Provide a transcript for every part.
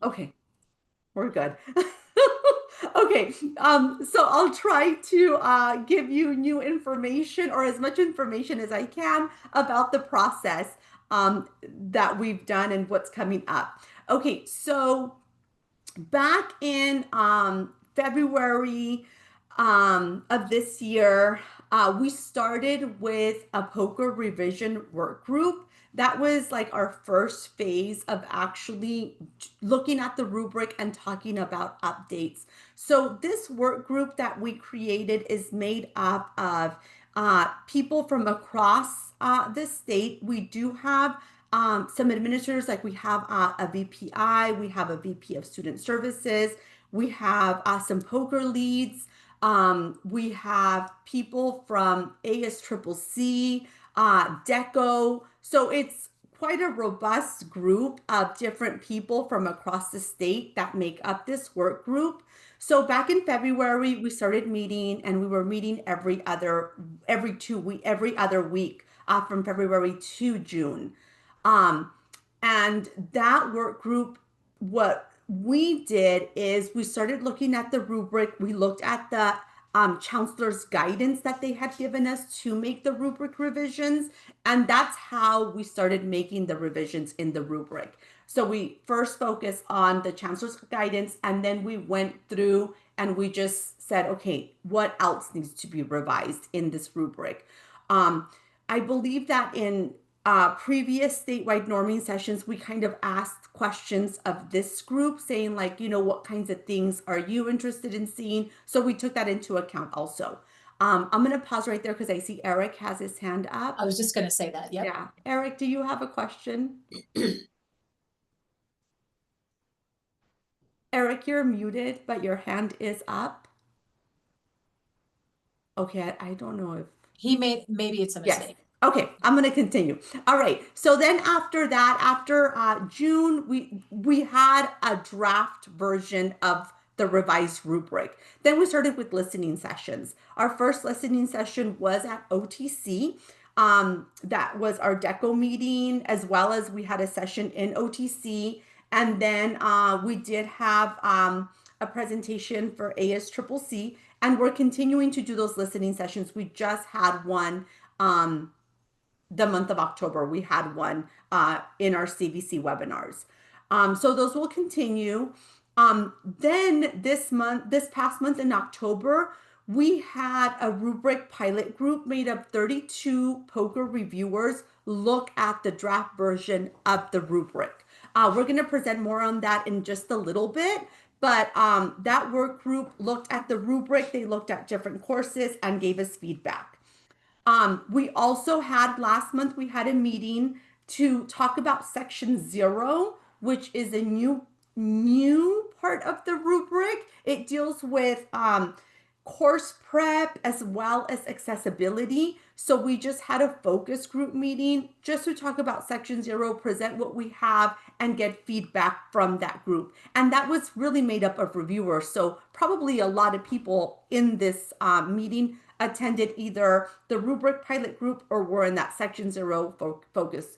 Okay, we're good. Okay, so I'll try to give you new information or as much information as I can about the process that we've done and what's coming up. Okay, so back in February of this year, we started with a POCR revision work group. That was like our first phase of actually looking at the rubric and talking about updates. So, this work group that we created is made up of people from across the state. We do have some administrators, like we have a VPI, we have a VP of Student Services, we have some POCR leads, we have people from ASCCC, DECO. So it's quite a robust group of different people from across the state that make up this work group. So back in February, we started meeting, and we were meeting every other week from February to June. Um, and that work group, what we did is we started looking at the rubric. We looked at the chancellor's guidance that they had given us to make the rubric revisions. And that's how we started making the revisions in the rubric. So we first focused on the chancellor's guidance, and then we went through and we just said, okay, what else needs to be revised in this rubric? I believe that in previous statewide norming sessions, we kind of asked questions of this group saying like, what kinds of things are you interested in seeing? So we took that into account also. I'm going to pause right there because I see Eric has his hand up. I was just going to say that. Yep. Yeah. Eric, do you have a question? Eric, you're muted, but your hand is up. Okay, I don't know if Maybe it's a yes. mistake. Okay, I'm going to continue. All right. So then after that, after June, we had a draft version of the revised rubric. Then we started with listening sessions. Our first listening session was at OTC. That was our DECO meeting, as well as we had a session in OTC. And then we did have a presentation for ASCCC, and we're continuing to do those listening sessions. We just had one the month of October. We had one in our CVC webinars. So those will continue. Then this past month in October, we had a rubric pilot group made of 32 POCR reviewers look at the draft version of the rubric. We're going to present more on that in just a little bit. But that work group looked at the rubric, they looked at different courses and gave us feedback. We also had last month, we had a meeting to talk about section 0, which is a new part of the rubric. It deals with course prep as well as accessibility. So we just had a focus group meeting just to talk about section 0, present what we have, and get feedback from that group. And that was really made up of reviewers. So probably a lot of people in this meeting attended either the rubric pilot group or were in that section 0 focus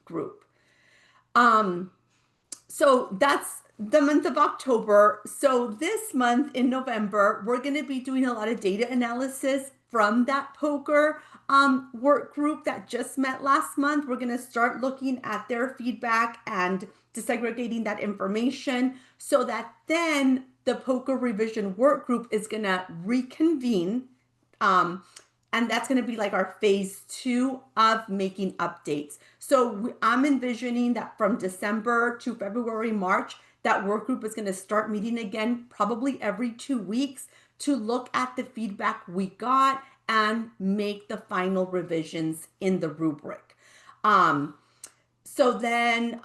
group. So that's the month of October. So this month in November, we're going to be doing a lot of data analysis from that POCR work group that just met last month. We're going to start looking at their feedback and disaggregating that information so that then the POCR revision work group is going to reconvene. And that's going to be like our phase 2 of making updates. So I'm envisioning that from December to February, March, that work group is going to start meeting again, probably every 2 weeks, to look at the feedback we got and make the final revisions in the rubric. So then,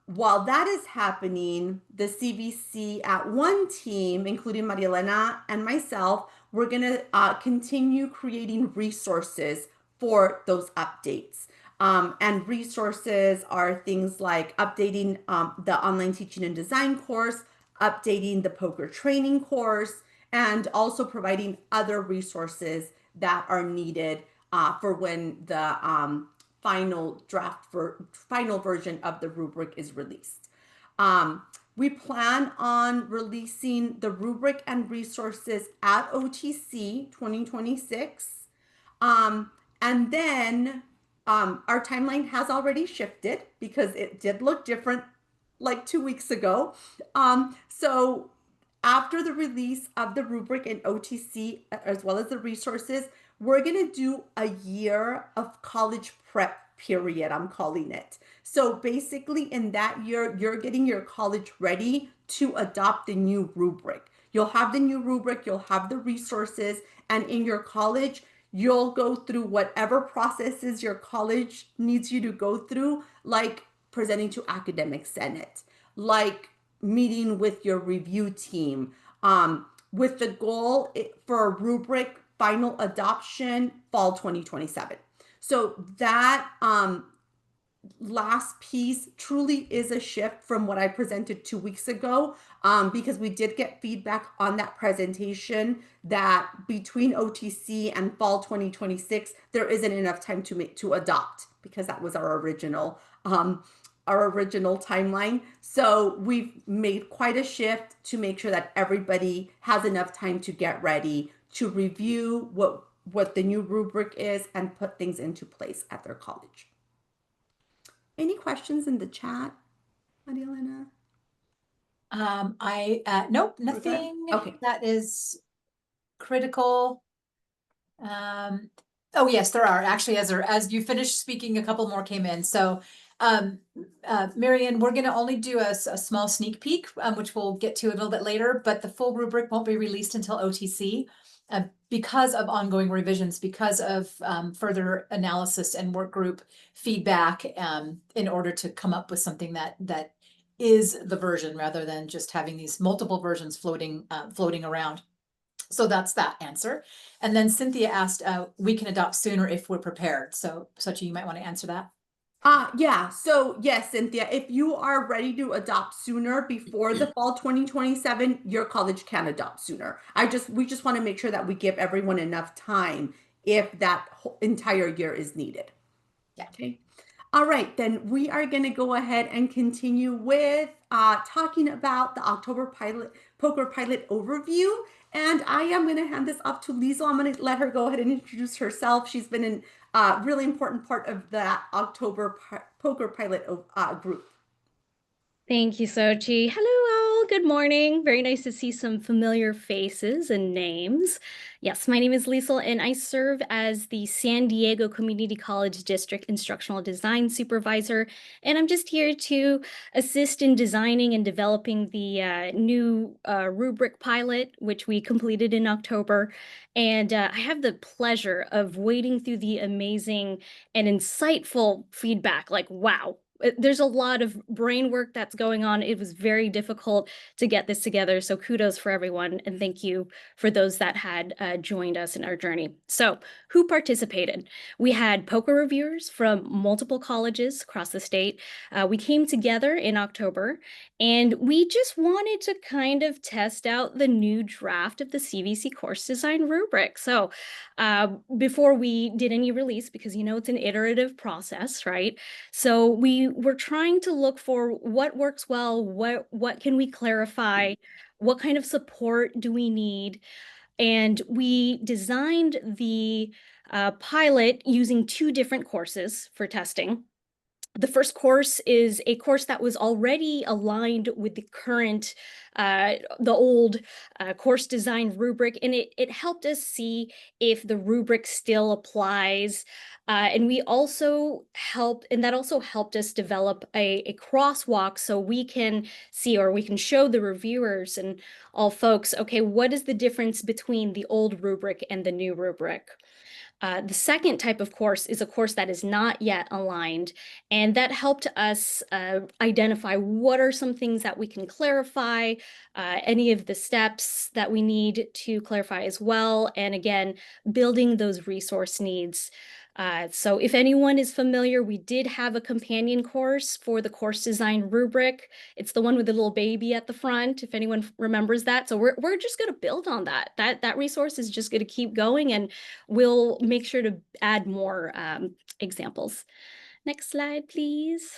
while that is happening, the CVC at one team, including Maria Elena and myself, we're going to continue creating resources for those updates. And resources are things like updating the online teaching and design course, updating the POCR training course, and also providing other resources that are needed for when the final version of the rubric is released. We plan on releasing the rubric and resources at OTC 2026. Um, and then our timeline has already shifted because it did look different like 2 weeks ago. So after the release of the rubric in OTC, as well as the resources, we're going to do a year of college prep period, I'm calling it. So basically, in that year, you're getting your college ready to adopt the new rubric. You'll have the new rubric, you'll have the resources, and in your college, you'll go through whatever processes your college needs you to go through, like presenting to academic senate, like meeting with your review team, with the goal for a rubric final adoption fall 2027. So that last piece truly is a shift from what I presented 2 weeks ago, because we did get feedback on that presentation that between OTC and fall 2026, there isn't enough time to adopt, because that was our original timeline. So we've made quite a shift to make sure that everybody has enough time to get ready to review what the new rubric is and put things into place at their college. Any questions in the chat, Maria Elena? Nope, We're good? nothing Okay. that is critical. Oh yes, there are actually, as you finished speaking, a couple more came in. So, Marian, we're going to only do a small sneak peek, which we'll get to a little bit later, but the full rubric won't be released until OTC. Because of ongoing revisions, because of further analysis and work group feedback, in order to come up with something that is the version, rather than just having these multiple versions floating around. So that's that answer. And then Cynthia asked, we can adopt sooner if we're prepared. So Sachi, you might want to answer that. Yeah. So yes, Cynthia, if you are ready to adopt sooner before the fall 2027, your college can adopt sooner. We just want to make sure that we give everyone enough time if that entire year is needed. Yeah. Okay. All right, then we are going to go ahead and continue with talking about the October POCR pilot overview. And I am going to hand this off to Liesl. I'm going to let her go ahead and introduce herself. She's been a really important part of that October POCR pilot group. Thank you, Sochi. Hello, all. Good morning. Very nice to see some familiar faces and names. Yes, my name is Liesl, and I serve as the San Diego Community College District Instructional Design Supervisor, and I'm just here to assist in designing and developing the new rubric pilot, which we completed in October. And I have the pleasure of wading through the amazing and insightful feedback. Like, wow, there's a lot of brain work that's going on. It was very difficult to get this together. So kudos for everyone. And thank you for those that had joined us in our journey. So who participated? We had POCR reviewers from multiple colleges across the state. We came together in October, and we just wanted to kind of test out the new draft of the CVC course design rubric. So before we did any release, because it's an iterative process, right? So we were trying to look for what works well, what can we clarify, what kind of support do we need, and we designed the pilot using 2 different courses for testing. The first course is a course that was already aligned with the current, the old course design rubric, and it helped us see if the rubric still applies. And we also that also helped us develop a crosswalk so we can see, or we can show the reviewers and all folks, okay, what is the difference between the old rubric and the new rubric? The second type of course is a course that is not yet aligned, and that helped us identify what are some things that we can clarify, any of the steps that we need to clarify as well, and again, building those resource needs. So if anyone is familiar, we did have a companion course for the course design rubric. It's the one with the little baby at the front, if anyone remembers that. So we're just going to build on that. That resource is just going to keep going, and we'll make sure to add more examples. Next slide, please.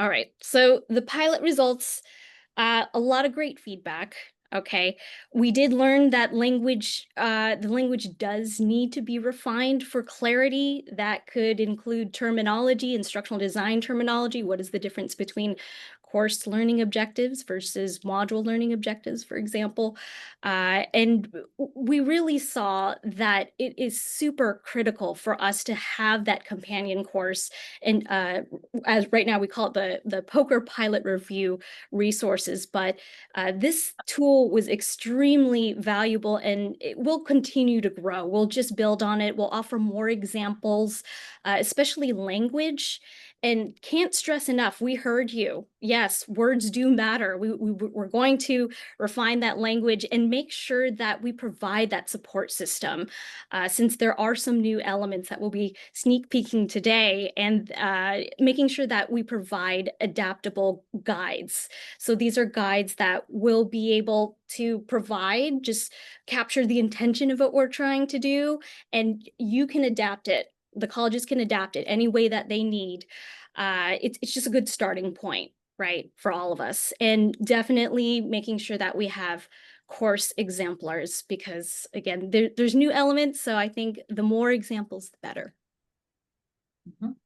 All right. So the pilot results, a lot of great feedback. Okay. We did learn that the language does need to be refined for clarity. That could include terminology, instructional design terminology. What is the difference between course learning objectives versus module learning objectives, for example? And we really saw that it is super critical for us to have that companion course. And as right now we call it the POCR pilot review resources, but this tool was extremely valuable and it will continue to grow. We'll just build on it. We'll offer more examples, especially language. And can't stress enough, we heard you. Yes, words do matter. We're going to refine that language and make sure that we provide that support system, since there are some new elements that we'll be sneak peeking today, and making sure that we provide adaptable guides. So these are guides that will be able to provide, just capture the intention of what we're trying to do, and you can adapt it. The colleges can adapt it any way that they need. It's just a good starting point, right, for all of us. And definitely making sure that we have course exemplars, because again, there's new elements. So I think the more examples, the better. Mhm.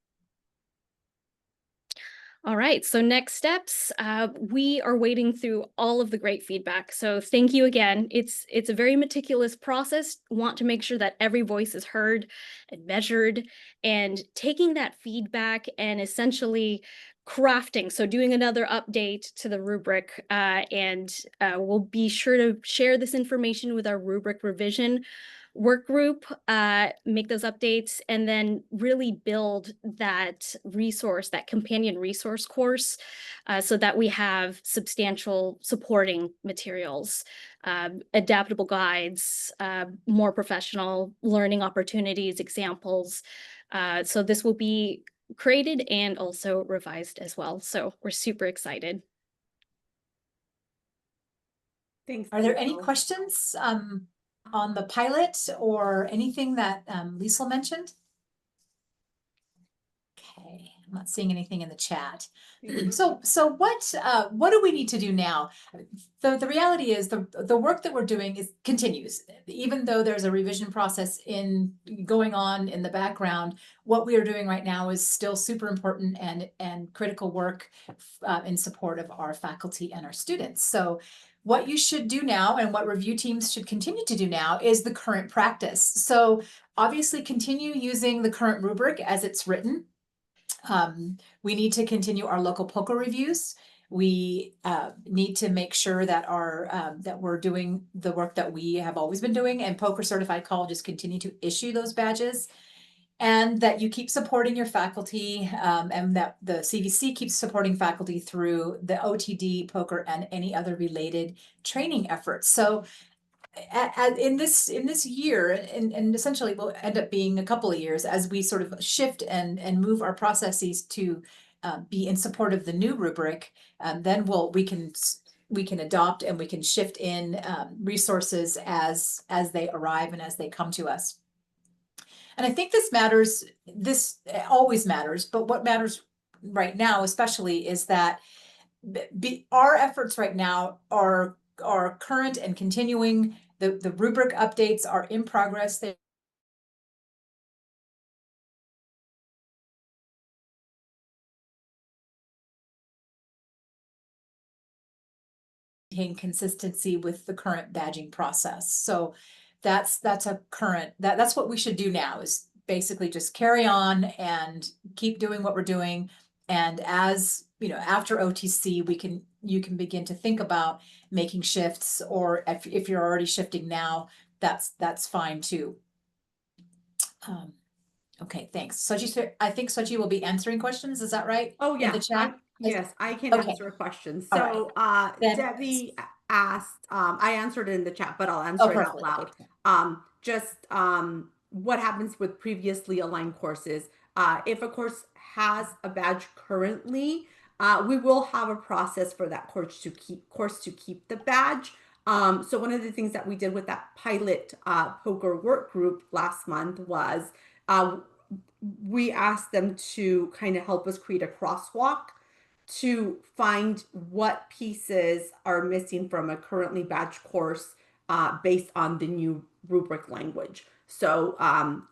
All right, so next steps, we are wading through all of the great feedback. So thank you again. It's a very meticulous process. Want to make sure that every voice is heard and measured, and taking that feedback and essentially crafting. So doing another update to the rubric, and we'll be sure to share this information with our rubric revision work group, make those updates, and then really build that resource, that companion resource course, so that we have substantial supporting materials, adaptable guides, more professional learning opportunities, examples. So this will be created and also revised as well. So we're super excited. Thanks, Are there any Liesl. questions on the pilot or anything that Liesl mentioned? Okay, I'm not seeing anything in the chat. So what do we need to do now? The reality is the work that we're doing continues. Even though there's a revision process going on in the background, what we are doing right now is still super important and critical work in support of our faculty and our students. So what you should do now, and what review teams should continue to do now, is the current practice. So obviously continue using the current rubric as it's written. We need to continue our local POCR reviews. We need to make sure that that we're doing the work that we have always been doing, and POCR certified colleges continue to issue those badges, and that you keep supporting your faculty, and that the CVC keeps supporting faculty through the OTD, POCR, and any other related training efforts. So in this year, and essentially will end up being a couple of years as we sort of shift and move our processes to be in support of the new rubric, then we can adopt and we can shift in resources as they arrive and as they come to us. And I think this always matters, but what matters right now especially is that our efforts right now are current and continuing. The rubric updates are in progress. They maintain consistency with the current badging process. So that's what we should do now, is basically just carry on and keep doing what we're doing. And as you know, after OTC, you can begin to think about making shifts, or if you're already shifting now, that's fine too. Okay, thanks. Sochi, I think Sochi will be answering questions. Is that right? Oh, In yeah. the chat? Yes, I can Okay. answer questions. All So, Then- Debbie asked, I answered it in the chat, but I'll Oh, answer it out perfect. loud. What happens with previously aligned courses? If a course has a badge currently, we will have a process for that course to keep the badge. So one of the things that we did with that pilot POCR work group last month was we asked them to kind of help us create a crosswalk to find what pieces are missing from a currently badged course based on the new rubric language. So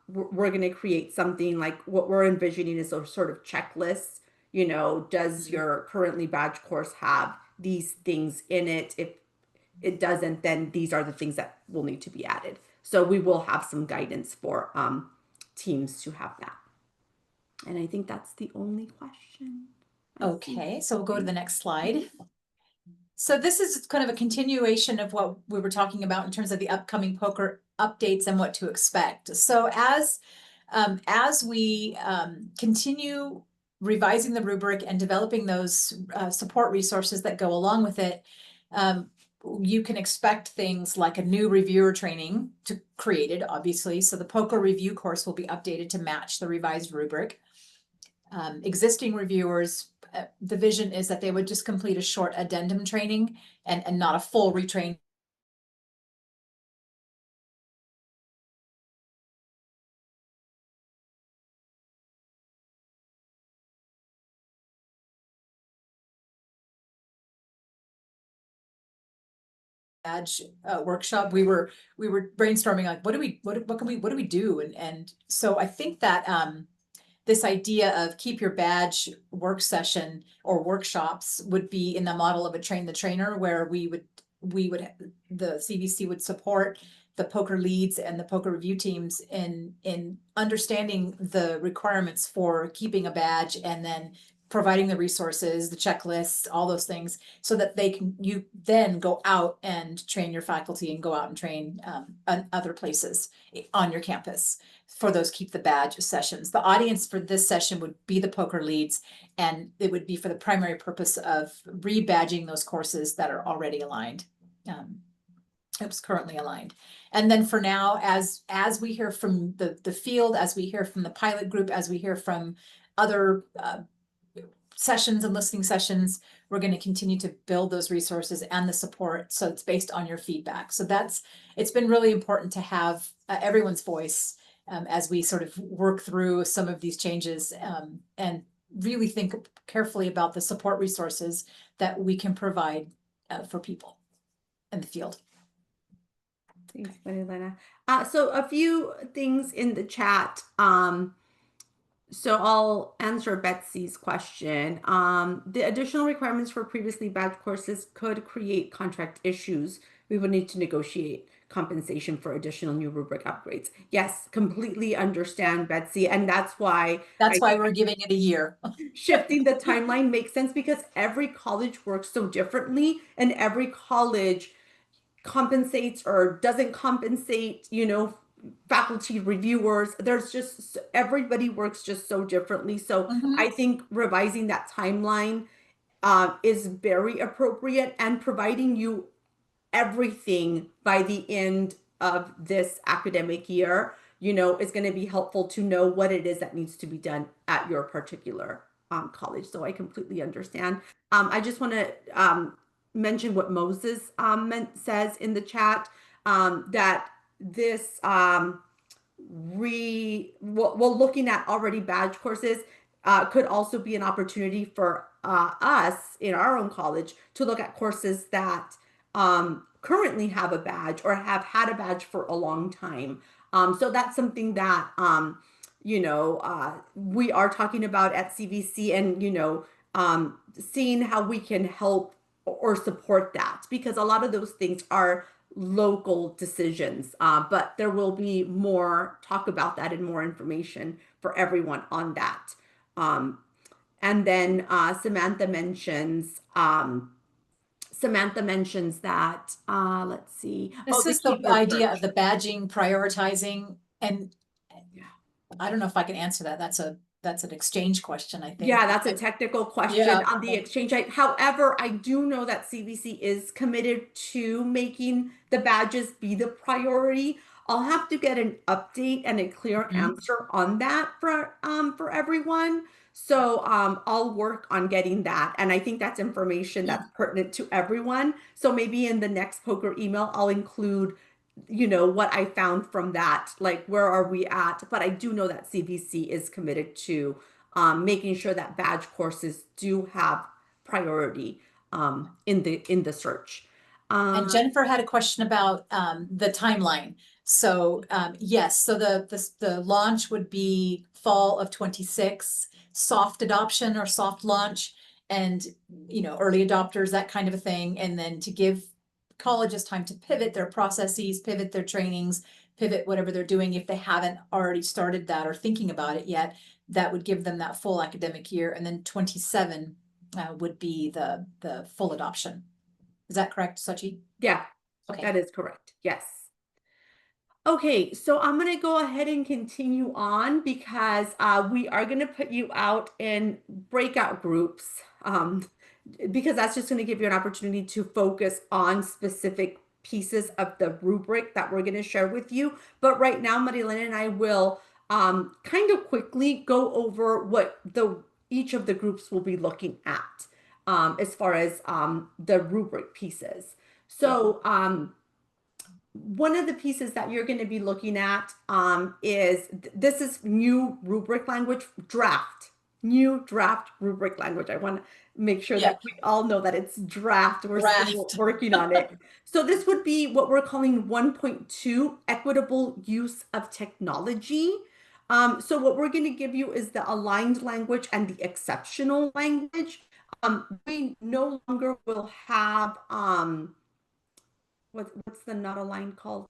we're going to create something like what we're envisioning is a sort of checklist. You know, does your currently badged course have these things in it? If it doesn't, then these are the things that will need to be added. So we will have some guidance for teams to have that. And I think that's the only question. Okay, so we'll go to the next slide. So this is kind of a continuation of what we were talking about in terms of the upcoming POCR updates and what to expect. So as we continue revising the rubric and developing those support resources that go along with it, you can expect things like a new reviewer training created, obviously. So the POCR review course will be updated to match the revised rubric. Existing reviewers, the vision is that they would just complete a short addendum training and not a full retrain. Badge workshop, we were brainstorming like what do we do, and so I think that this idea of keep your badge work session or workshops would be in the model of a train the trainer, where the CVC would support the POCR leads and the POCR review teams in understanding the requirements for keeping a badge, and then providing the resources, the checklists, all those things, so that you then go out and train your faculty and go out and train other places on your campus for those keep the badge sessions. The audience for this session would be the POCR leads, and it would be for the primary purpose of rebadging those courses that are already aligned. It was currently aligned. And then for now, as we hear from the field, as we hear from the pilot group, as we hear from other sessions and listening sessions, we're going to continue to build those resources and the support. So it's based on your feedback. So it's been really important to have everyone's voice as we sort of work through some of these changes, and really think carefully about the support resources that we can provide for people in the field. Thanks, Marilena. So a few things in the chat. So I'll answer Betsy's question. The additional requirements for previously badged courses could create contract issues. We would need to negotiate compensation for additional new rubric upgrades. Yes, completely understand, Betsy. And that's why we're giving it a year. Shifting the timeline makes sense, because every college works so differently, and every college compensates or doesn't compensate, faculty reviewers. There's just, everybody works just so differently. So I think revising that timeline is very appropriate, and providing you everything by the end of this academic year, is going to be helpful to know what it is that needs to be done at your particular college. So I completely understand. I just want to mention what Moses says in the chat, that this looking at already badge courses could also be an opportunity for us in our own college to look at courses that currently have a badge or have had a badge for a long time. So that's something that we are talking about at CVC, and seeing how we can help or support that, because a lot of those things are local decisions, but there will be more talk about that and more information for everyone on that. And then Samantha mentions that, let's see. This is the idea of the badging, prioritizing, and I don't know if I can answer that. That's an exchange question, I think. Yeah, that's a technical question on the exchange. However, I do know that CVC is committed to making the badges be the priority. I'll have to get an update and a clear answer on that for everyone. So I'll work on getting that. And I think that's information that's pertinent to everyone. So maybe in the next POCR email, I'll include what I found from that, like where are we at? But I do know that CVC is committed to making sure that badge courses do have priority in the search. And Jennifer had a question about the timeline. So yes, so the launch would be fall of 26, soft adoption or soft launch, and early adopters, that kind of a thing, and then to give colleges time to pivot their processes, pivot their trainings, pivot whatever they're doing if they haven't already started that or thinking about it yet. That would give them that full academic year, and then 27 would be the full adoption. Is that correct, Sachi? Yeah, Okay. that is correct. Yes. Okay, so I'm going to go ahead and continue on because we are going to put you out in breakout groups because that's just going to give you an opportunity to focus on specific pieces of the rubric that we're going to share with you. But right now, Marilyn and I will kind of quickly go over what each of the groups will be looking at as far as the rubric pieces. So, one of the pieces that you're going to be looking at is this is new rubric language new draft rubric language. I want to make sure that we all know that it's draft. We're still working on it. So this would be what we're calling 1.2 equitable use of technology. So what we're going to give you is the aligned language and the exceptional language. We no longer will have what's the not aligned called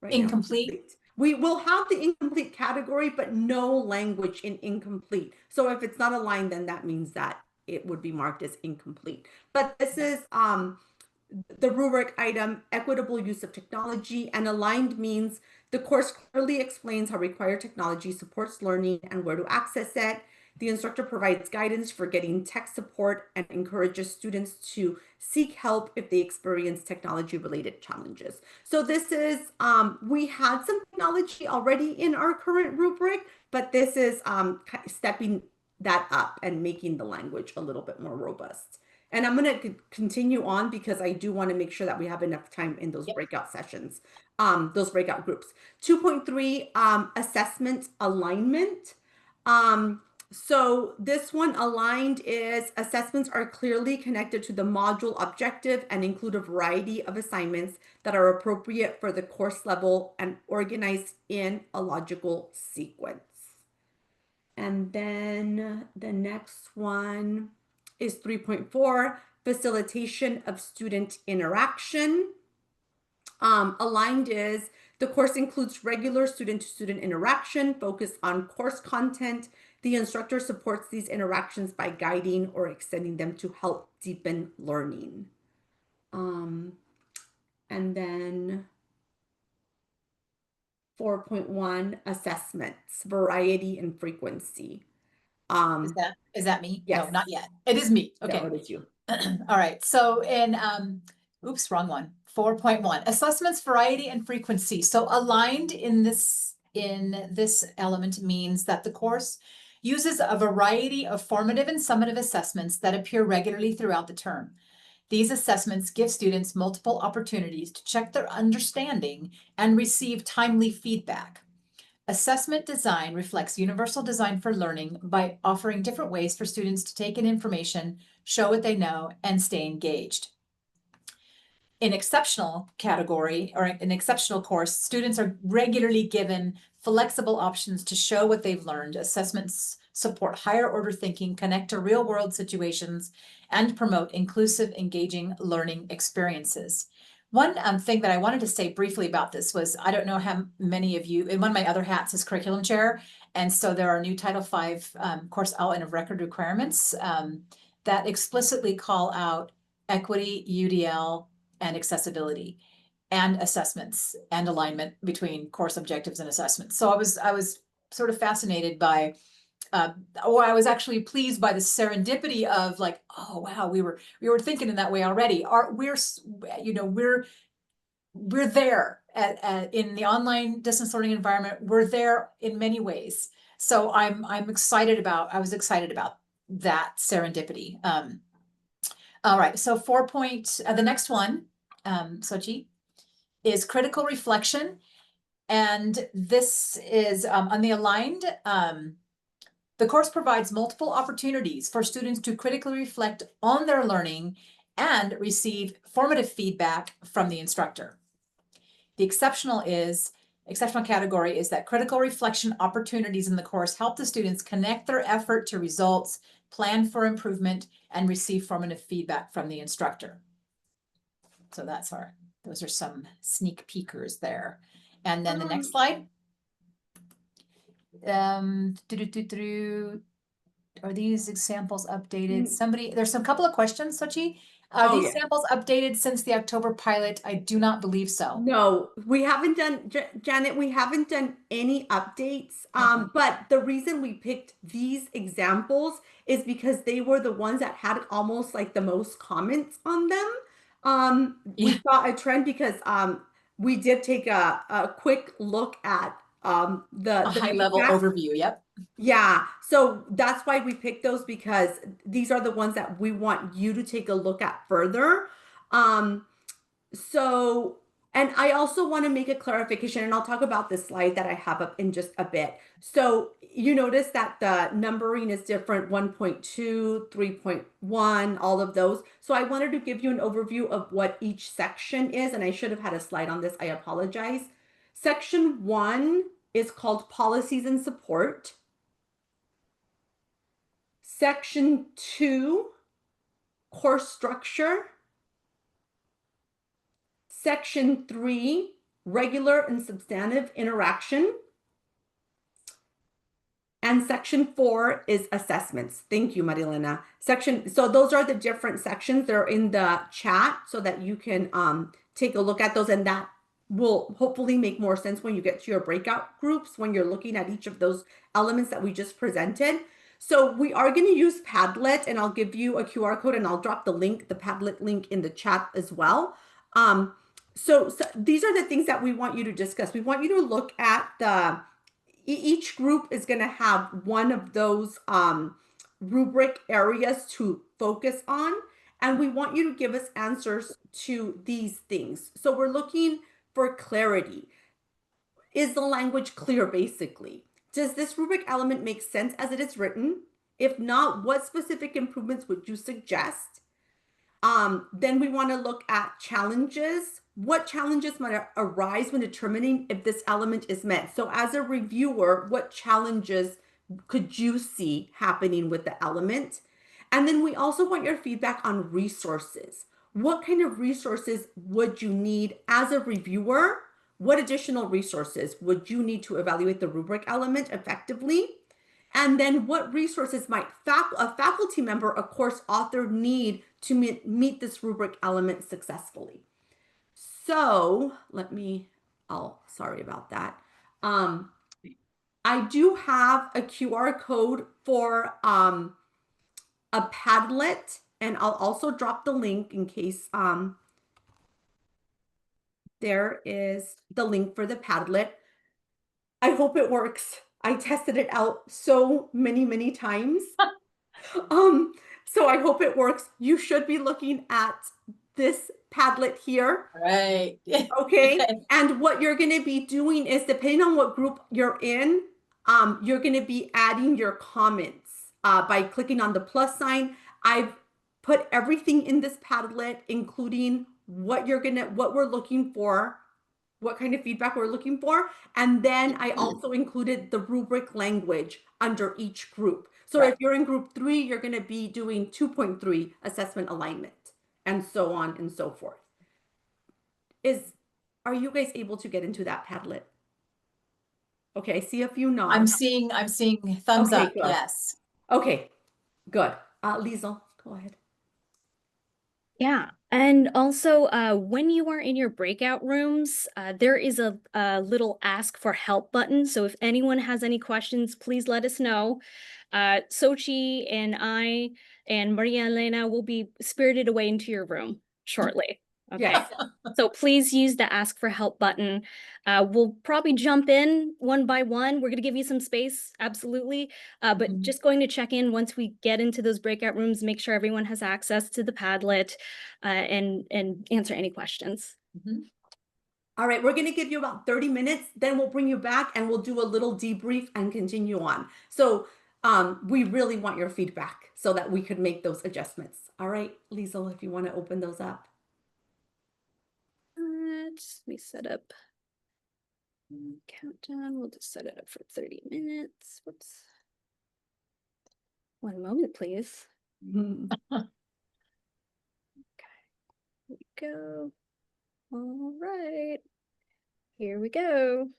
right Incomplete. now? We will have the incomplete category, but no language in incomplete. So if it's not aligned, then that means that it would be marked as incomplete. But this is the rubric item, equitable use of technology, and aligned means the course clearly explains how required technology supports learning and where to access it. The instructor provides guidance for getting tech support and encourages students to seek help if they experience technology-related challenges. So this is, we had some technology already in our current rubric, but this is stepping that up and making the language a little bit more robust. And I'm going to continue on because I do want to make sure that we have enough time in those breakout sessions, those breakout groups. 2.3, assessment alignment. So this one aligned is assessments are clearly connected to the module objective and include a variety of assignments that are appropriate for the course level and organized in a logical sequence. And then the next one is 3.4, facilitation of student interaction. Aligned is the course includes regular student-to-student interaction focused on course content. The instructor supports these interactions by guiding or extending them to help deepen learning. And then 4.1, assessments, variety and frequency. Is that me? Yes. No, not yet. It is me. Okay. No, it is you. All right. So in oops, wrong one. 4.1, assessments, variety and frequency. So aligned in this element means that the course uses a variety of formative and summative assessments that appear regularly throughout the term. These assessments give students multiple opportunities to check their understanding and receive timely feedback. Assessment design reflects universal design for learning by offering different ways for students to take in information, show what they know, and stay engaged. In exceptional category or an exceptional course, students are regularly given flexible options to show what they've learned. Assessments support higher order thinking, connect to real world situations, and promote inclusive, engaging learning experiences. One thing that I wanted to say briefly about this was, I don't know how many of you, and one of my other hats is curriculum chair. And so there are new Title V course outline of record requirements that explicitly call out equity, UDL, and accessibility, and assessments and alignment between course objectives and assessments. So I was sort of fascinated by, or I was actually pleased by the serendipity of like, oh wow, we were thinking in that way already. We're there in the online distance learning environment. We're there in many ways. So I was excited about that serendipity. All right, so the next one, Sochi, is critical reflection. And this is on the aligned, The course provides multiple opportunities for students to critically reflect on their learning and receive formative feedback from the instructor. The exceptional category is that critical reflection opportunities in the course help the students connect their effort to results, plan for improvement, and receive formative feedback from the instructor. So those are some sneak peekers there. And then the next slide. Are these examples updated? There's some couple of questions, Sochi. Are these samples updated since the October pilot? I do not believe so. No, we haven't done, Janet, we haven't done any updates. But the reason we picked these examples is because they were the ones that had almost like the most comments on them. We saw a trend because we did take a quick look at the high level overview. Yep. Yeah, so that's why we picked those, because these are the ones that we want you to take a look at further. So, and I also want to make a clarification, and I'll talk about this slide that I have up in just a bit. So you notice that the numbering is different, 1.2, 3.1, all of those. So I wanted to give you an overview of what each section is, and I should have had a slide on this. I apologize. Section 1 is called Policies and Support. Section 2, Course Structure. Section 3, Regular and Substantive Interaction. And section 4 is assessments. Thank you, Marilena. So those are the different sections. They're in the chat so that you can take a look at those, and that will hopefully make more sense when you get to your breakout groups, when you're looking at each of those elements that we just presented. So we are going to use Padlet, and I'll give you a QR code, and I'll drop the link, the Padlet link, in the chat as well. So these are the things that we want you to discuss. We want you to look at each group is going to have one of those rubric areas to focus on, and we want you to give us answers to these things. So we're looking for clarity. Is the language clear, basically? Does this rubric element make sense as it is written? If not, what specific improvements would you suggest? Then we want to look at challenges. What challenges might arise when determining if this element is met? So as a reviewer, what challenges could you see happening with the element? And then we also want your feedback on resources. What kind of resources would you need as a reviewer? What additional resources would you need to evaluate the rubric element effectively? And then what resources might a faculty member, a course author, need to meet this rubric element successfully? So sorry about that. I do have a QR code for a Padlet, and I'll also drop the link in case there is the link for the Padlet. I hope it works. I tested it out so many times. So I hope it works. You should be looking at this Padlet here. Right. Okay. And what you're going to be doing is, depending on what group you're in, you're going to be adding your comments by clicking on the plus sign. I've put everything in this Padlet, including what we're looking for, what kind of feedback we're looking for. And then I also included the rubric language under each group. So if you're in group 3, you're going to be doing 2.3 assessment alignment, and so on and so forth. Are you guys able to get into that Padlet? Okay, I see a few nods. I'm seeing thumbs up. Good. Yes. Okay, good. Liesl, go ahead. Yeah, and also when you are in your breakout rooms, there is a little ask for help button. So if anyone has any questions, please let us know. Sochi and I and Maria Elena will be spirited away into your room shortly. Okay, Yes. So please use the ask for help button. We'll probably jump in one by one. We're going to give you some space, absolutely. But just going to check in once we get into those breakout rooms, make sure everyone has access to the Padlet and answer any questions. All right, we're going to give you about 30 minutes, then we'll bring you back and we'll do a little debrief and continue on. So we really want your feedback so that we could make those adjustments. All right, Liesel, if you want to open those up. Just let me set up countdown. We'll just set it up for 30 minutes. Whoops. One moment, please. Mhm. Here we go. All right. Here we go.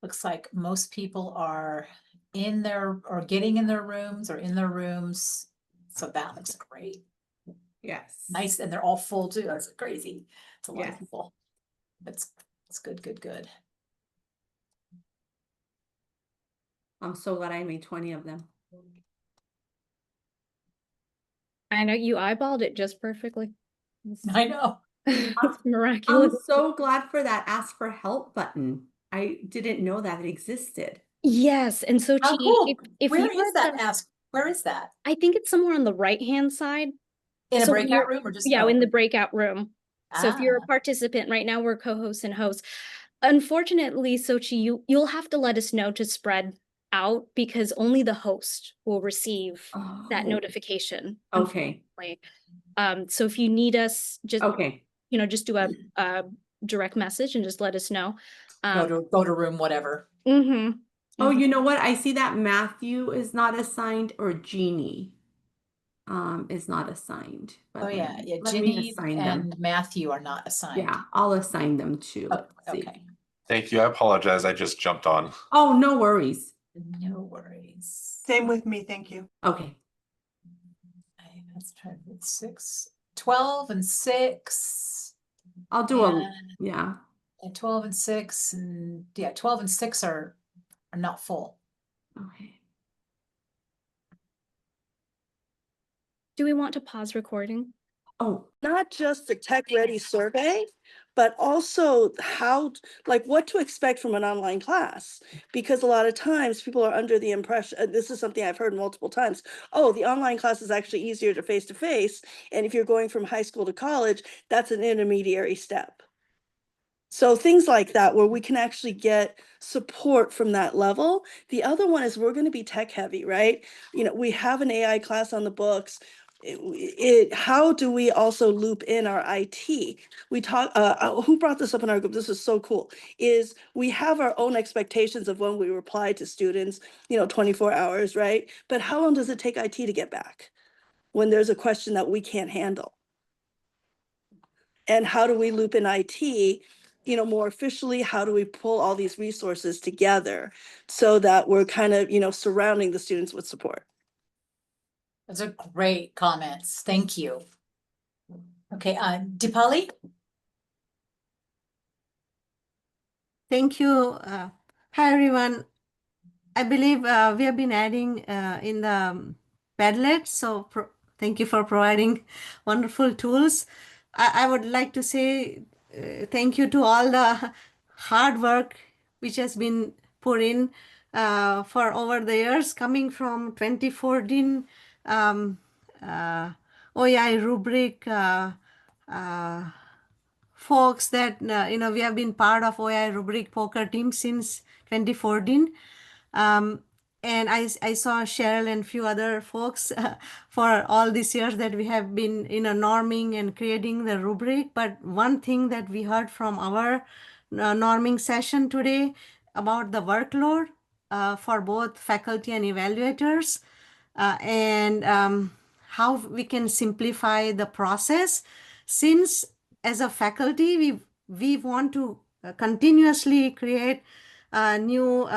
Looks like most people are in their, or getting in their rooms or in their rooms. So that looks great. Yes. Nice, and they're all full too. That's crazy. It's a lot Yes. of people. It's good, good, good. I'm so glad I made 20 of them. I know you eyeballed it just perfectly. I know. It's miraculous. I'm so glad for that ask for help button. I didn't know that it existed. Yes, and so How Chi, cool. if Where you is that ask? Where is that? I think it's somewhere on the right-hand side. In a So when breakout you're- room or just? Yeah, Oh. in the breakout room. So if you're a Ah. participant right now, we're co-hosts and hosts. Unfortunately, Sochi, you'll have to let us know to spread out because only the host will receive that Oh, notification. okay. Unfortunately. So if you need us, just Okay. just do a direct message and just let us know. Go to room, whatever. Oh, you know what? I see that Matthew is not assigned or Jeannie is not assigned. But Oh, yeah. Yeah. let me Ginny assign them. and Matthew are not assigned. Yeah, I'll assign them too. Oh, Let's see. okay. Thank you. I apologize. I just jumped on. Oh, no worries. No worries. Same with me, thank you. Okay. Let's try with 12 and 6. I'll do And- yeah. And 12 and 6 and yeah, 12 and 6 are not full. Okay. Do we want to pause recording? Oh, Not just the tech ready survey, but also how, like what to expect from an online class. Because a lot of times people are under the impression, this is something I've heard multiple times, oh, the online class is actually easier to face. And if you're going from high school to college, that's an intermediary step. So things like that, where we can actually get support from that level. The other one is we're going to be tech heavy, right? We have an AI class on the books. How do we also loop in our IT? We talk, who brought this up in our group? This is so cool, is we have our own expectations of when we reply to students, 24 hours, right? But how long does it take IT to get back when there's a question that we can't handle? And how do we loop in IT, more officially? How do we pull all these resources together so that we're kind of, surrounding the students with support? Those are great comments. Thank you. Okay, Dipali? Thank you. Hi, everyone. I believe we have been adding in the Padlet, so thank you for providing wonderful tools. I would like to say thank you to all the hard work which has been put in for over the years, coming from 2014 OEI rubric. Folks that we have been part of OI rubric POCR team since 2014. and I saw Cheryl and few other folks for all these years that we have been, norming and creating the rubric. But one thing that we heard from our norming session today about the workload for both faculty and evaluators, and how we can simplify the process, since as a faculty we want to continuously create new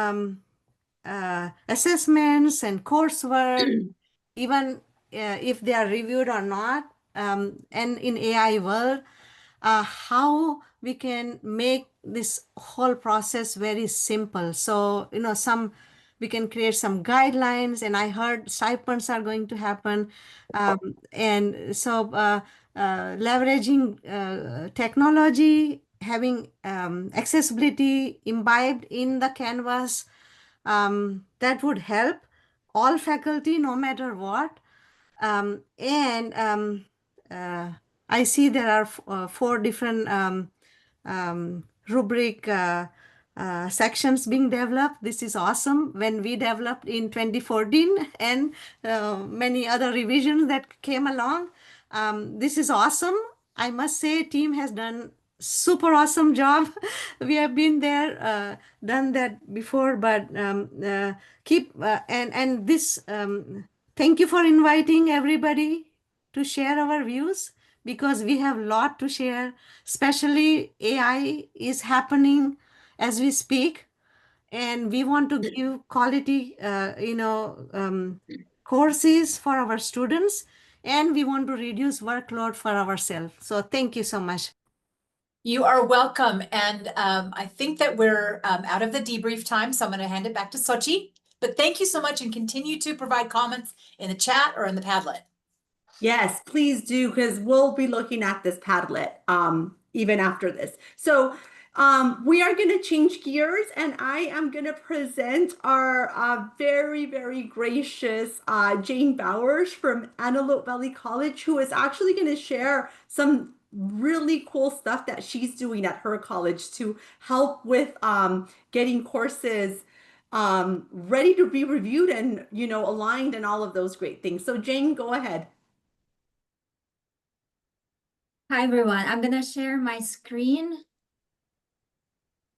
assessments and coursework, even if they are reviewed or not. And in AI world, how we can make this whole process very simple. So, we can create some guidelines, and I heard stipends are going to happen. And so leveraging technology, having accessibility imbibed in the Canvas, that would help all faculty no matter what. And I see there are 4 different rubric sections being developed. This is awesome. When we developed in 2014 and many other revisions that came along, this is awesome. I must say, team has done super awesome job. We have been there, done that before, but keep and this. Thank you for inviting everybody to share our views, because we have a lot to share. Especially AI is happening as we speak, and we want to give quality, courses for our students, and we want to reduce workload for ourselves. So thank you so much. You are welcome. And I think that we're out of the debrief time, so I'm going to hand it back to Sochi. But thank you so much, and continue to provide comments in the chat or in the Padlet. Yes, please do, because we'll be looking at this Padlet even after this. So we are going to change gears, and I am going to present our very, very gracious Jane Bowers from Antelope Valley College, who is actually going to share some really cool stuff that she's doing at her college to help with getting courses ready to be reviewed and, aligned and all of those great things. So Jane, go ahead. Hi, everyone. I'm going to share my screen.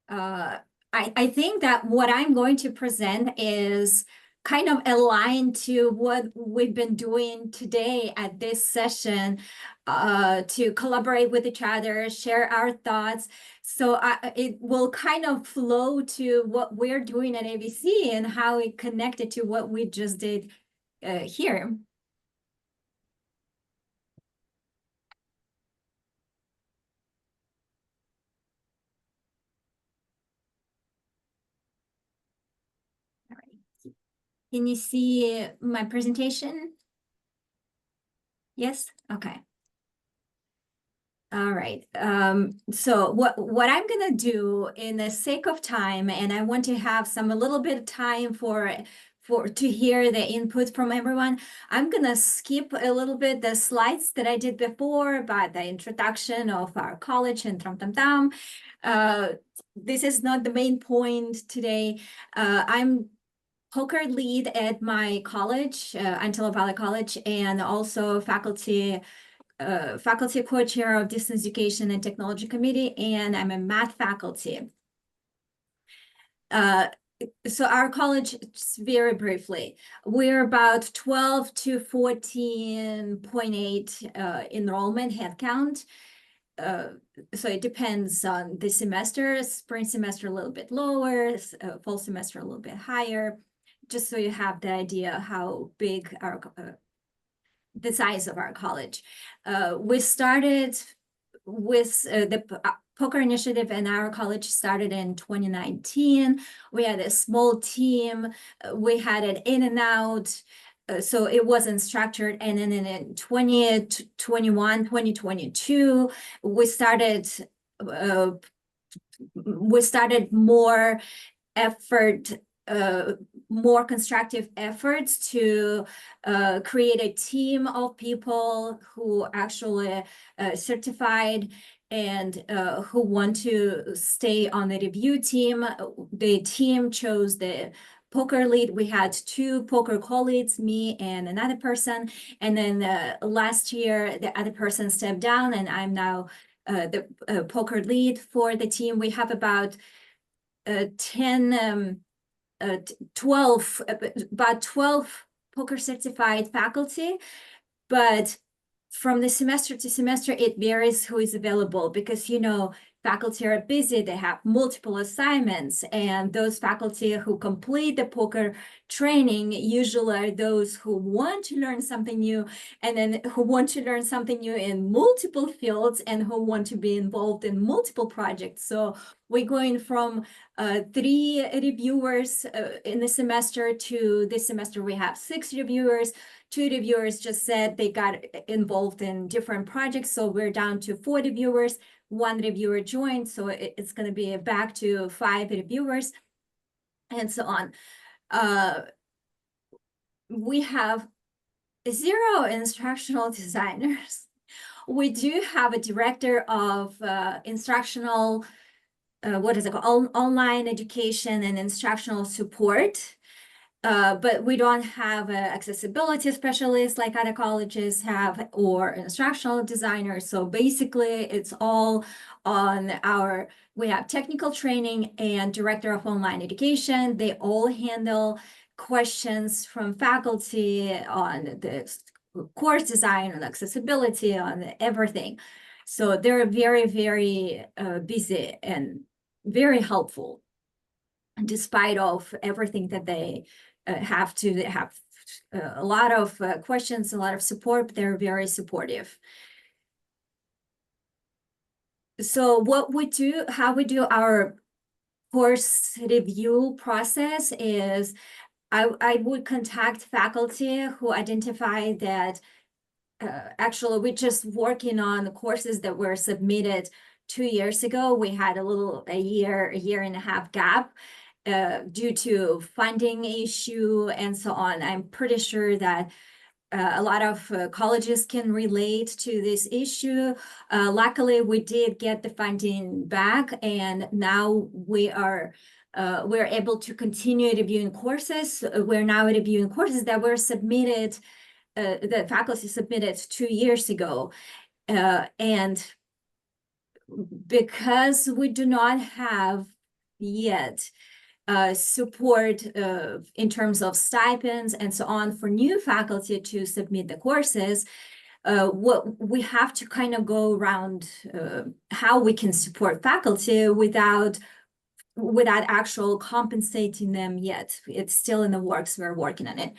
I think that what I'm going to present is kind of aligned to what we've been doing today at this session, to collaborate with each other, share our thoughts. So it will kind of flow to what we're doing at ABC and how it connected to what we just did here. Can you see my presentation? Yes? Okay. All right. So what I'm gonna do in the sake of time, and I want to have a little bit of time to hear the input from everyone. I'm gonna skip a little bit the slides that I did before about the introduction of our college and tam. This is not the main point today. I'm POCR lead at my college, Antelope Valley College, and also faculty co-chair of Distance Education and Technology Committee, and I'm a math faculty. So our college, just very briefly, we're about 12 to 14.8 enrollment headcount. So it depends on the semester. Spring semester a little bit lower, fall semester a little bit higher, just so you have the idea how big our the size of our college. We started with the POCR initiative, and our college started in 2019. We had a small team. We had it in and out. So it wasn't structured. And then in 2021, 2022, we started more effort, more constructive efforts to create a team of people who actually certified and who want to stay on the review team. The team chose the POCR lead, we had 2 POCR co-leads, me and another person. And then last year, the other person stepped down, and I'm now the POCR lead for the team. We have about 12 POCR certified faculty, but from the semester to semester, it varies who is available, because, you know, faculty are busy, they have multiple assignments, and those faculty who complete the POCR training usually are those who want to learn something new, and then who want to learn something new in multiple fields, and who want to be involved in multiple projects. So we're going from 3 reviewers in the semester to this semester we have 6 reviewers. 2 reviewers just said they got involved in different projects, so we're down to 4 reviewers. 1 reviewer joined, so it's going to be back to 5 reviewers, and so on. We have 0 instructional designers. We do have a director of instructional, what is it called, online education and instructional support. But we don't have an accessibility specialist like other colleges have, or instructional designers. So basically, it's all on we have technical training and director of online education. They all handle questions from faculty on the course design, on accessibility, on everything. So they're very, very busy and very helpful, despite of everything that they have a lot of questions, a lot of support, but they're very supportive. So how we do our course review process is I would contact faculty who identify that actually we're just working on the courses that were submitted 2 years ago. We had a year and a half gap due to funding issue and so on. I'm pretty sure that a lot of colleges can relate to this issue. Luckily, we did get the funding back, and now we're able to continue reviewing courses. We're now reviewing courses that were submitted, the faculty submitted 2 years ago. And because we do not have yet support in terms of stipends and so on for new faculty to submit the courses, what we have to kind of go around how we can support faculty without actual compensating them yet. It's still in the works. We're working on it.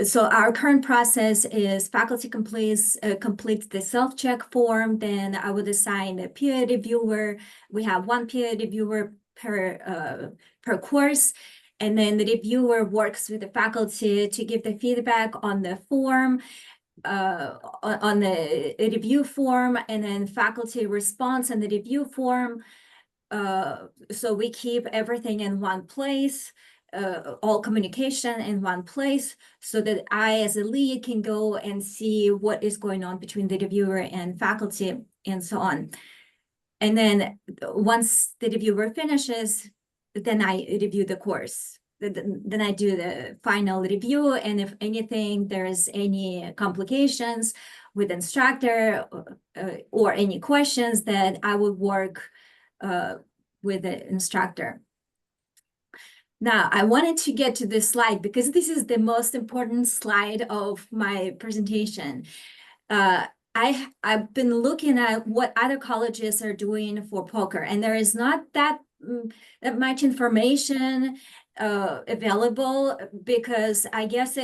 So our current process is faculty completes the self-check form, then I would assign a peer reviewer. We have 1 peer reviewer per course, and then the reviewer works with the faculty to give the feedback on the form, on the review form, and then faculty response on the review form. So we keep everything in one place. All communication in one place, so that I, as a lead, can go and see what is going on between the reviewer and faculty and so on. And then once the reviewer finishes, then I review the course. Then I do the final review, and if anything, there's any complications with instructor or any questions, that I would work with the instructor. Now, I wanted to get to this slide because this is the most important slide of my presentation. I've been looking at what other colleges are doing for POCR, and there is not that much information available, because I guess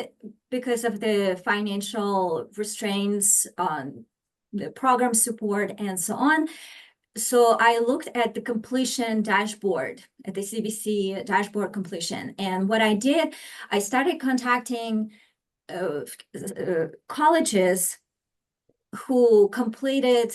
because of the financial restraints on the program support and so on. So I looked at the completion dashboard, at the CBC dashboard completion. And what I did, I started contacting colleges who completed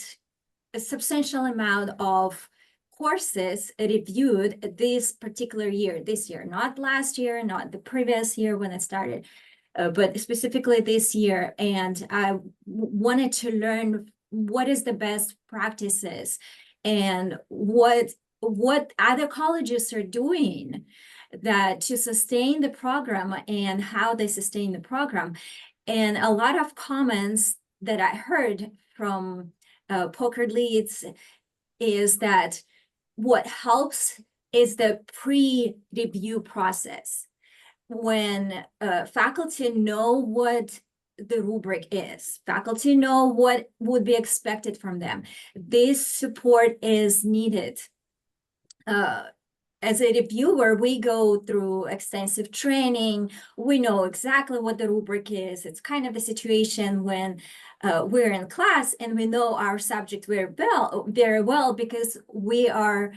a substantial amount of courses reviewed this particular year, this year, not last year, not the previous year when it started, but specifically this year. And I wanted to learn what is the best practices and what other colleges are doing that to sustain the program and how they sustain the program. And a lot of comments that I heard from POCR leads is that what helps is the pre-review process. When faculty know what the rubric is, faculty know what would be expected from them, this support is needed. As a reviewer, we go through extensive training. We know exactly what the rubric is. It's kind of the situation when we're in class and we know our subject very well because we are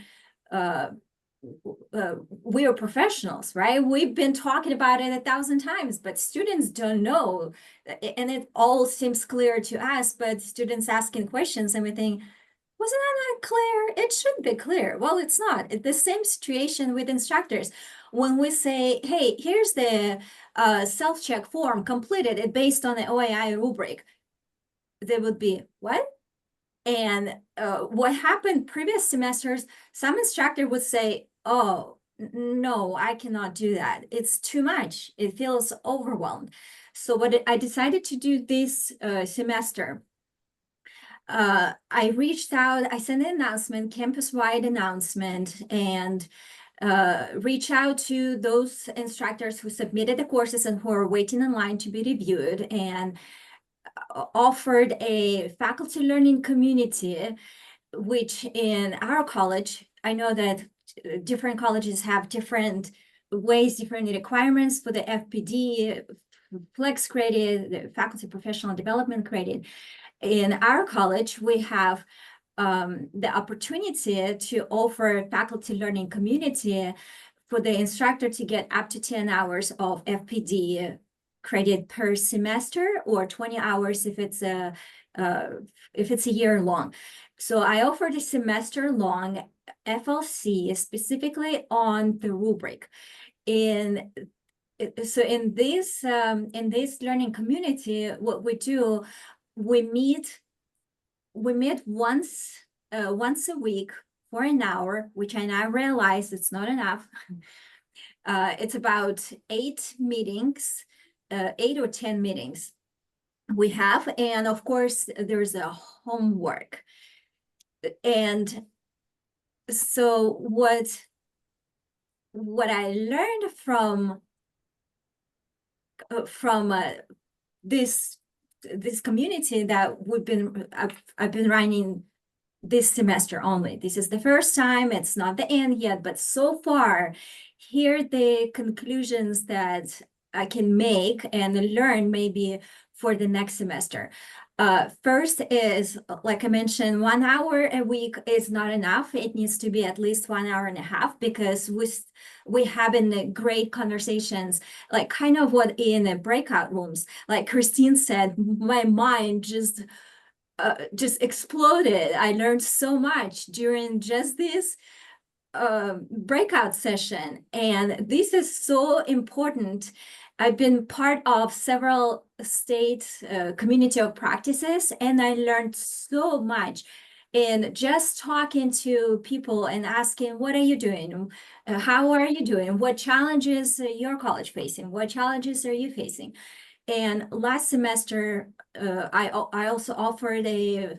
professionals, right? We've been talking about it 1,000 times, but students don't know. And it all seems clear to us, but students asking questions and we think, wasn't that not clear? It should be clear. Well, it's not. It's the same situation with instructors. When we say, hey, here's the self-check form, completed it based on the OAI rubric, they would be, what? And what happened previous semesters, some instructor would say, oh, no, I cannot do that. It's too much. It feels overwhelmed. So what I decided to do this semester, I reached out, I sent an announcement, campus-wide announcement, and reach out to those instructors who submitted the courses and who are waiting in line to be reviewed, and offered a faculty learning community, which in our college, I know that different colleges have different ways, different requirements for the FPD, flex credit, the faculty professional development credit. In our college, we have the opportunity to offer faculty learning community for the instructor to get up to 10 hours of FPD credit per semester, or 20 hours if it's a year long. So I offered a semester long FLC specifically on the rubric. So in this learning community, what we do, we meet once a week for an hour, which I now realize it's not enough. It's about 8 meetings, 8 or 10 meetings we have, and of course there's a homework. And so what I learned from this community that I've been running this semester only. This is the first time, it's not the end yet, but so far, here are the conclusions that I can make and learn maybe for the next semester. First is, like I mentioned, 1 hour a week is not enough. It needs to be at least 1 hour and a half, because we having great conversations, like kind of what in the breakout rooms. Like Christine said, my mind just exploded. I learned so much during just this breakout session, and this is so important. I've been part of several state community of practices, and I learned so much in just talking to people and asking, what are you doing? How are you doing? What challenges your college facing? What challenges are you facing? And last semester, I also offered a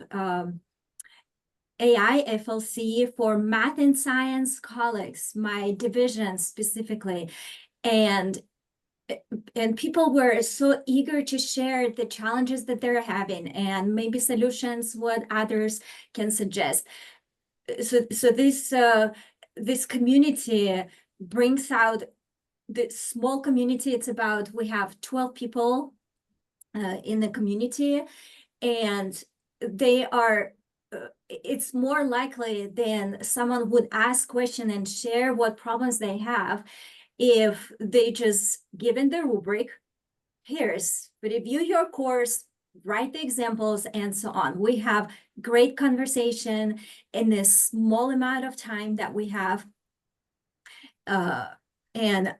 AI FLC for math and science colleagues, my division specifically. And people were so eager to share the challenges that they're having and maybe solutions, what others can suggest. So this community brings out the small community. It's about, we have 12 people in the community, and they are it's more likely than someone would ask question and share what problems they have if they just given the rubric, here's review your course, write the examples, and so on. We have great conversation in this small amount of time that we have. And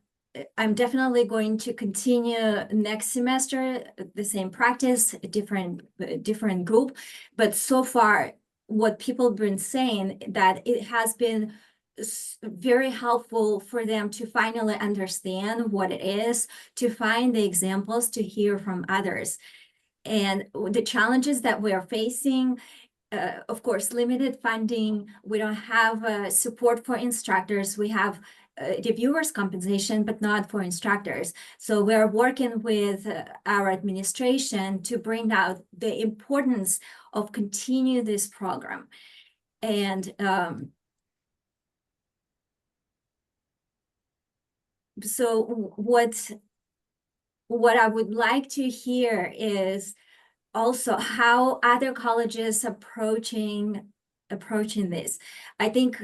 I'm definitely going to continue next semester, the same practice, a different group. But so far, what people have been saying, that it has been very helpful for them to finally understand what it is, to find the examples, to hear from others. And the challenges that we are facing, of course, limited funding. We don't have support for instructors. We have the viewers compensation, but not for instructors. So we're working with our administration to bring out the importance of continue this program. And so what I would like to hear is also how other colleges approaching this. I think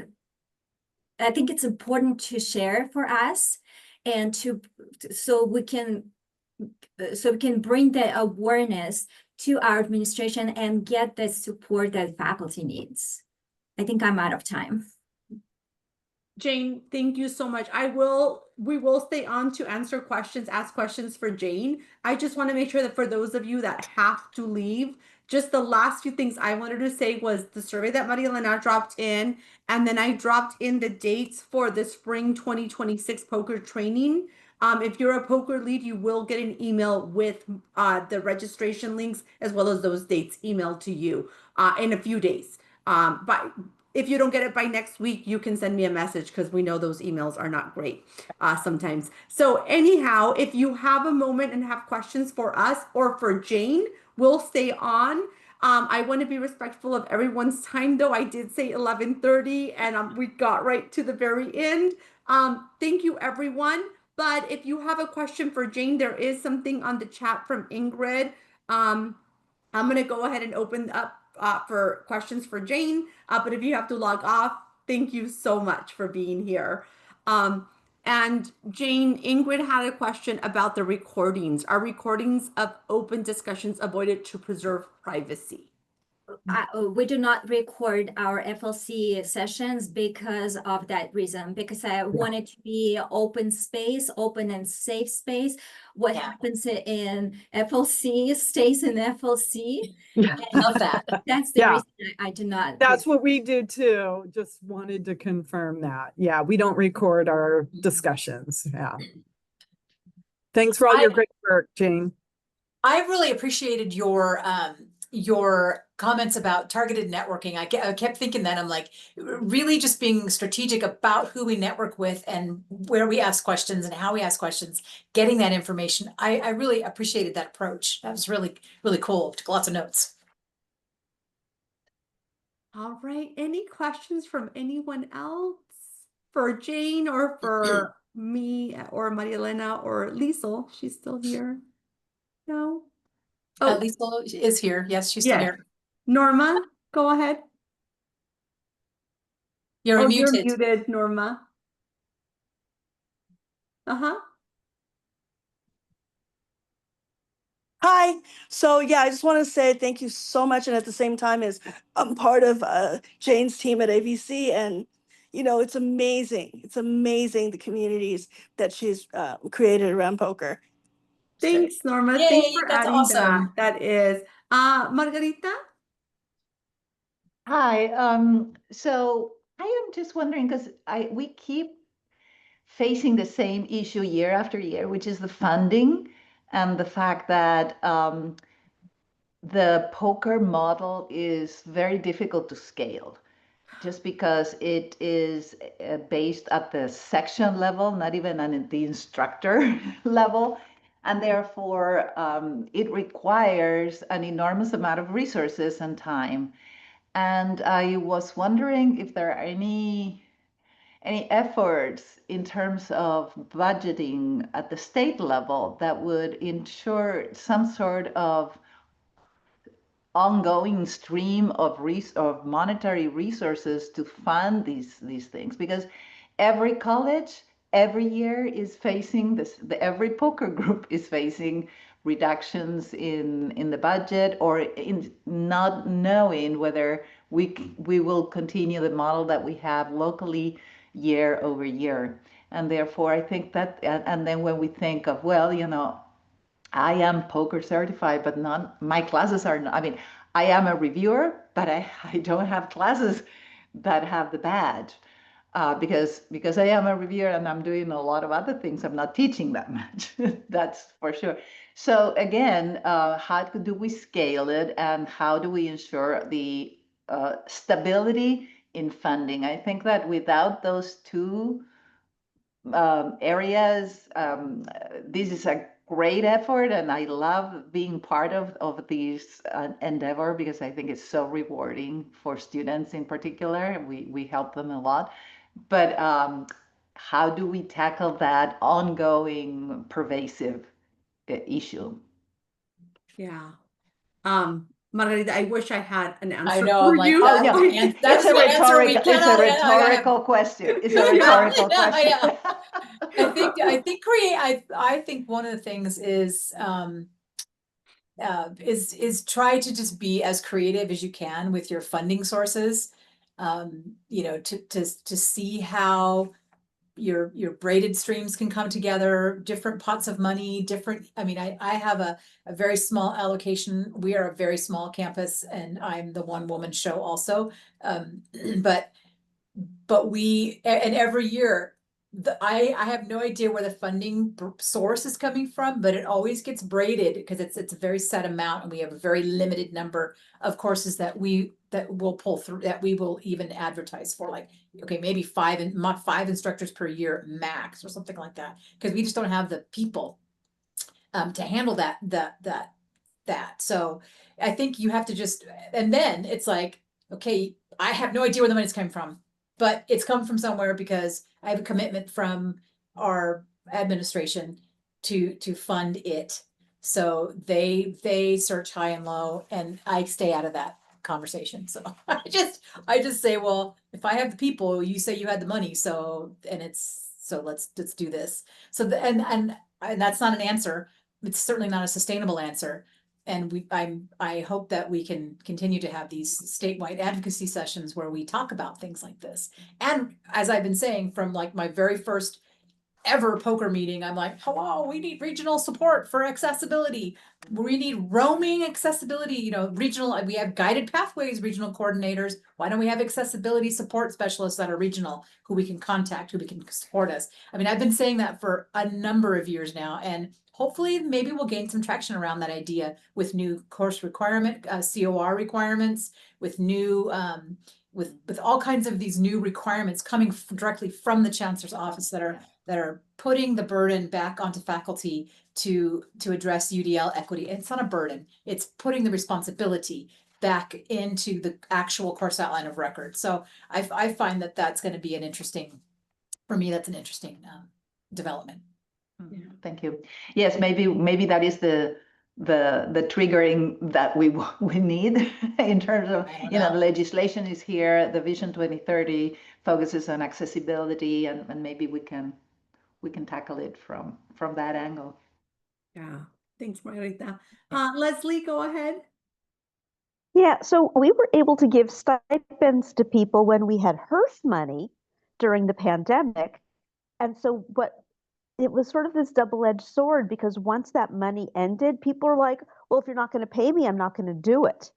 it's important to share for us and so we can bring the awareness to our administration and get the support that faculty needs. I think I'm out of time. Jane, thank you so much. We will stay on to answer questions, ask questions for Jane. I just want to make sure that for those of you that have to leave, just the last few things I wanted to say was the survey that Maria Elena dropped in, and then I dropped in the dates for the spring 2026 poker training. If you're a poker lead, you will get an email with the registration links as well as those dates emailed to you in a few days. But if you don't get it by next week, you can send me a message because we know those emails are not great sometimes. So anyhow, if you have a moment and have questions for us or for Jane, we'll stay on. I want to be respectful of everyone's time, though. I did say 11:30, and we got right to the very end. Thank you, everyone. But if you have a question for Jane, there is something on the chat from Ingrid. I'm going to go ahead and open up for questions for Jane. But if you have to log off, thank you so much for being here. And Jane, Ingrid had a question about the recordings. Are recordings of open discussions avoided to preserve privacy? We do not record our FLC sessions because of that reason, because I want it to be open space, open and safe space. What happens in FLC stays in FLC. Yeah. Love that. That's the reason I do not. That's what we do too. Just wanted to confirm that. Yeah, we don't record our discussions. Yeah. Thanks for all your great work, Jane. I really appreciated your comments about targeted networking. I kept thinking that. I'm like, really just being strategic about who we network with and where we ask questions and how we ask questions, getting that information. I really appreciated that approach. That was really, really cool. Took lots of notes. All right. Any questions from anyone else for Jane or for me or Maria Elena or Liesel? She's still here. No? Oh, Lisa is here. Yes, she's still yes. here. Norma, go ahead. You're muted. You're muted, Norma. Uh-huh. Hi. So yeah, I just want to say thank you so much. And at the same time, as I'm part of Jane's team at AVC, and it's amazing. It's amazing the communities that she's created around poker. Thanks, Norma. Yay, Thanks for that's adding awesome. that. That is. Margarita? Hi. So I am just wondering because we keep facing the same issue year after year, which is the funding and the fact that the poker model is very difficult to scale just because it is based at the section level, not even on the instructor level. And therefore, it requires an enormous amount of resources and time. And I was wondering if there are any efforts in terms of budgeting at the state level that would ensure some sort of ongoing stream of monetary resources to fund these things, because every college every year is facing this. Every poker group is facing reductions in the budget, or in not knowing whether we will continue the model that we have locally year over year. And therefore, I think that, and then when we think of, well, I am poker certified, but my classes are not, I mean, I am a reviewer, but I don't have classes that have the badge. because I am a reviewer and I'm doing a lot of other things. I'm not teaching that much, that's for sure. So again, how do we scale it, and how do we ensure the stability in funding? I think that without those two areas, this is a great effort, and I love being part of this endeavor, because I think it's so rewarding for students in particular. We help them a lot. But how do we tackle that ongoing, pervasive issue? Yeah. Margarita, I wish I had an I answer know, for I'm like, you. Oh, yeah. that's It's a the answer we rhetorical, it's a cannot. rhetorical question. It's a rhetorical question. I think one of the things is try to just be as creative as you can with your funding sources. You know, to see how your braided streams can come together, different pots of money, different, I mean, I have a very small allocation. We are a very small campus, and I'm the one woman show also. But and every year, I have no idea where the funding source is coming from, but it always gets braided because it's a very set amount, and we have a very limited number of courses that will pull through, that we will even advertise for. Like, okay, maybe five instructors per year max, or something like that, because we just don't have the people to handle that. So I think you have to just, and then it's like, okay, I have no idea where the money's coming from, but it's come from somewhere, because I have a commitment from our administration to fund it. So they search high and low, and I stay out of that conversation. So I just say, well, if I have the people, you say you had the money, so let's do this. So and that's not an answer. It's certainly not a sustainable answer. And I hope that we can continue to have these statewide advocacy sessions where we talk about things like this. And as I've been saying, from like my very first ever poker meeting, I'm like, hello, we need regional support for accessibility. We need roaming accessibility, you know, regional, we have guided pathways, regional coordinators. Why don't we have accessibility support specialists that are regional, who we can contact, who we can support us? I mean, I've been saying that for a number of years now, and hopefully maybe we'll gain some traction around that idea with new course requirement, COR requirements, with new, with all kinds of these new requirements coming directly from the chancellor's office that are putting the burden back onto faculty to address UDL equity. It's not a burden, it's putting the responsibility back into the actual course outline of record. So I find that that's going to be an interesting, for me, that's an interesting development. Thank you. Yes, maybe that is the triggering that we need in terms of, you know, the legislation is here, the Vision 2030 focuses on accessibility, and maybe we can tackle it from that angle. Yeah, thanks, Margarita. Leslie, go ahead. Yeah, so we were able to give stipends to people when we had HERF money during the pandemic. And so it was sort of this double-edged sword, because once that money ended, people were like, well, if you're not going to pay me, I'm not going to do it.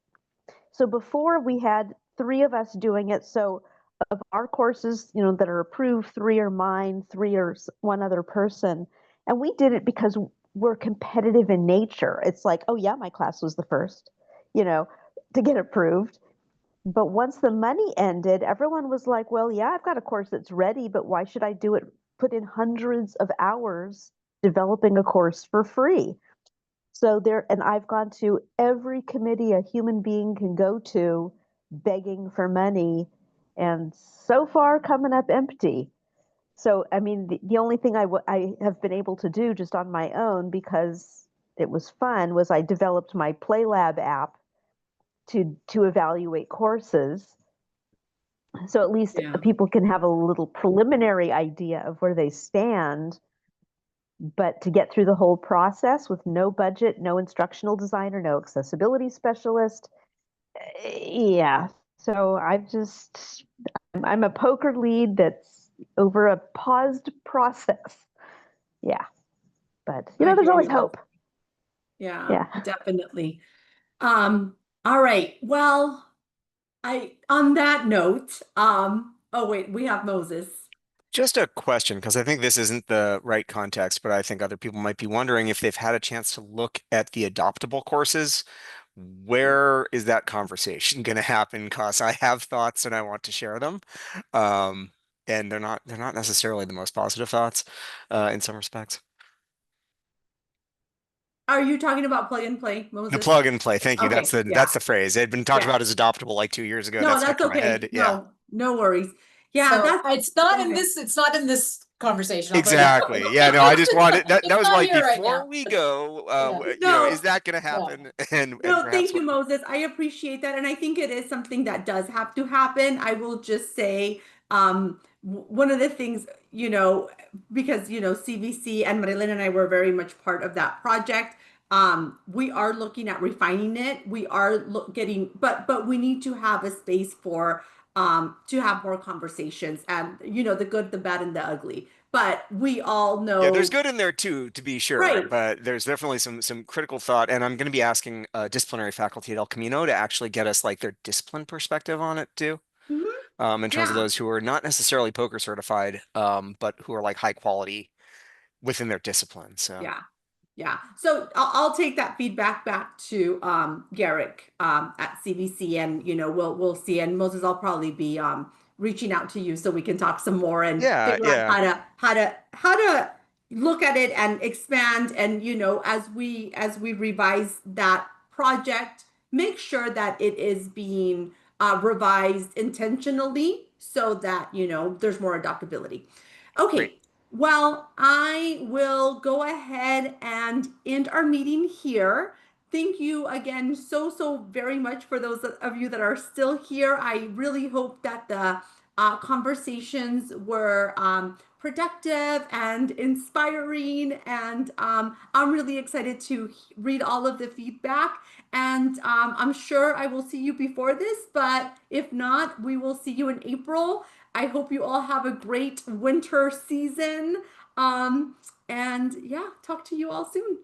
So before, we had 3 of us doing it. So of our courses, you know, that are approved, 3 are mine, 3 are one other person. And we did it because we're competitive in nature. It's like, oh yeah, my class was the first, you know, to get approved. But once the money ended, everyone was like, well, yeah, I've got a course that's ready, but why should I do it? Put in hundreds of hours developing a course for free. So and I've gone to every committee a human being can go to begging for money, and so far coming up empty. So, I mean, the only thing I have been able to do just on my own, because it was fun, was I developed my PlayLab app to evaluate courses. So at least people can have a little preliminary idea of where they stand. But to get through the whole process with no budget, no instructional designer, no accessibility specialist, yeah. So I'm a poker lead that's over a paused process. Yeah. But, you know, there's always hope. Yeah, definitely. All right. Well, on that note, Oh, wait, we have Moses. Just a question, because I think this isn't the right context, but I think other people might be wondering if they've had a chance to look at the adoptable courses. Where is that conversation going to happen? Because I have thoughts and I want to share them. Um, and they're not necessarily the most positive thoughts, in some respects. Are you talking about plug and play, The Moses? plug and play. Thank you. Okay, That's yeah. the phrase. It had been talked Yeah. about as adoptable like 2 years ago. No, That that's stuck in my okay. head. Yeah. No worries. Yeah, So that's it's not in okay. this, it's not in this conversation. I'll tell you that. Exactly. Yeah, no, I just wanted that It's was not like here right before now. we go, No. is that going to happen? And No, perhaps thank you, Moses. I appreciate that. And I think it is something that does have to happen. I will just say, one of the things, because, CVC and Marilyn and I were very much part of that project. We are looking at refining it. We are getting, but we need to have a space for, to have more conversations and, the good, the bad, and the ugly. But we all know. Yeah, there's good in there too, to be sure, Right. but there's definitely some critical thought, and I'm going to be asking disciplinary faculty at El Camino to actually get us like their discipline perspective on it too, in terms of Yeah. those who are not necessarily poker certified, but who are like high quality within their discipline. So Yeah. So I'll take that feedback back to Garrick at CVC, and we'll see. And Moses, I'll probably be reaching out to you so we can talk some more and figure out how to look at it and expand. And as we revise that project, make sure that it is being revised intentionally so that there's more adaptability. Okay. Great. Well, I will go ahead and end our meeting here. Thank you again so very much for those of you that are still here. I really hope that the conversations were productive and inspiring, and I'm really excited to read all of the feedback. And I'm sure I will see you before this, but if not, we will see you in April. I hope you all have a great winter season. And yeah, talk to you all soon.